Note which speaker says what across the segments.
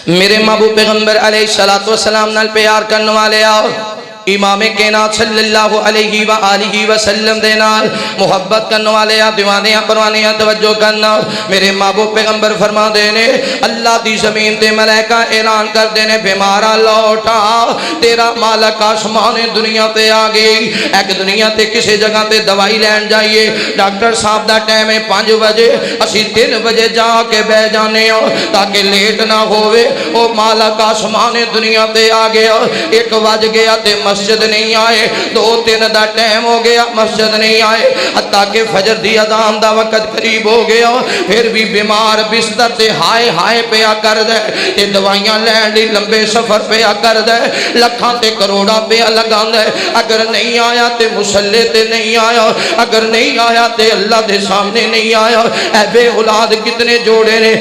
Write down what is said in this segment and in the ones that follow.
Speaker 1: میرے محبوب پیغمبر علیہ السلام نال پیار کرنے والے آؤ، امام کائنات صلی اللہ علیہ وآلہ وسلم دے نال محبت کرنے والے آ، دیوانیاں پروانیاں توجہ کرنا۔ میرے محبوب پیغمبر فرما دینے اللہ دی زمین تے ملائکہ اعلان کر دینے بیمارا لوٹا، تیرا مالک آسمان دنیا تے آ گئی۔ ایک دنیا تے کسی جگہ تے دوائی لین جائیے، ڈاکٹر صاحب دا ٹائم ہے 5 بجے، اسی 3 بجے جا کے بہ جانے ہو تاکہ لیٹ نہ ہوئے۔ او مالک آسمان دنیا تے آ گیا، 1 بج گیا تے مسجد نہیں آئے، 2-3 دا ٹائم ہو گیا مسجد نہیں آئے، حتیٰ کہ فجر دی اذان دا وقت قریب ہو گیا، پھر بھی بیمار بستر تے ہائے ہائے پیا کر دے، تے دوائیاں لین لی لمبے سفر پیا کر دے، لکھاں تے کروڑا پیا لگا دے۔ اگر نہیں آیا تے مسلح تے نہیں آیا، اگر نہیں آیا تے اللہ دے سامنے نہیں آیا۔ اے بے اولاد کتنے جوڑے نے،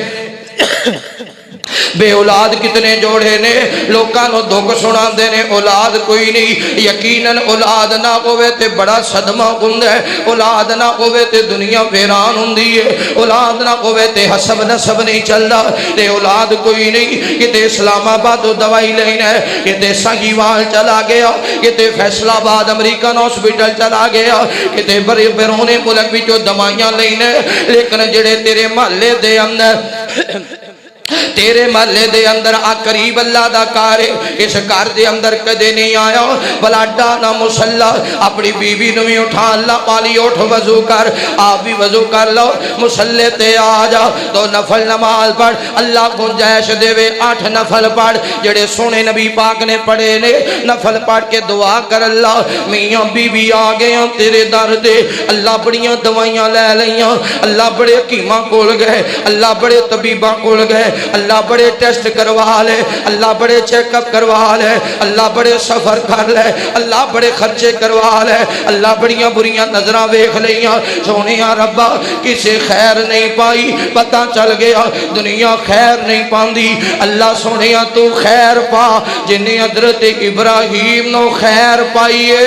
Speaker 1: بے اولاد کتنے جوڑے نے، لوکاں نو دکھ سنا دے نے، اولاد کوئی نہیں۔ یقیناً اولاد نہ ہوئے تے بڑا صدمہ ہوندا ہے، اولاد نہ ہوئے تے دنیا ویران ہوندی ہے، اولاد نہ ہوئے تے حسب نسب نہیں چلدا۔ تے اولاد کوئی نہیں، کتے اسلام آباد دوائی لینا ہے، کتے سنگیوال چلا گیا، کتے فیصل آباد امریکن ہاسپٹل چلا گیا، کتے بڑے بیرونے ملک بھی جو دوائیاں لینا ہے، لیکن جڑے تیرے محلے دے اندر تیرے محلے دے اندر آ قریب اللہ دا کار ہے، اس کار دے اندر کدے نہیں آیا، بلا ڈانا مسلح اپنی بیوی نو بھی اٹھا اللہ پالی اٹھ وضو کر، آپ بھی وضو کر لو، مسلح تے آ جا تو نفل نماز پڑھ، اللہ گنجائش دے وے 8 نفل پڑھ جڑے سونے نبی پاک نے پڑھے نے، نفل پڑھ کے دعا کر اللہ میاں بی بی آ گئے ہیں تیرے در دے، اللہ بڑیاں دوائیاں لے لیاں، اللہ بڑے حکیماں کول گئے، اللہ بڑے طبیباں کول گئے، اللہ بڑے ٹیسٹ کروا لے، اللہ بڑے چیک اپ کروا لے، اللہ بڑے سفر کر لے، اللہ بڑے خرچے کروا لے، اللہ بڑیاں بریاں نظرہ ویکھ لیاں، سونیاں ربا کسے خیر نہیں پائی، پتہ چل گیا دنیا خیر نہیں پاندی، اللہ سونیاں تو خیر پا جنہیں حضرت ابراہیم نو خیر پائیے۔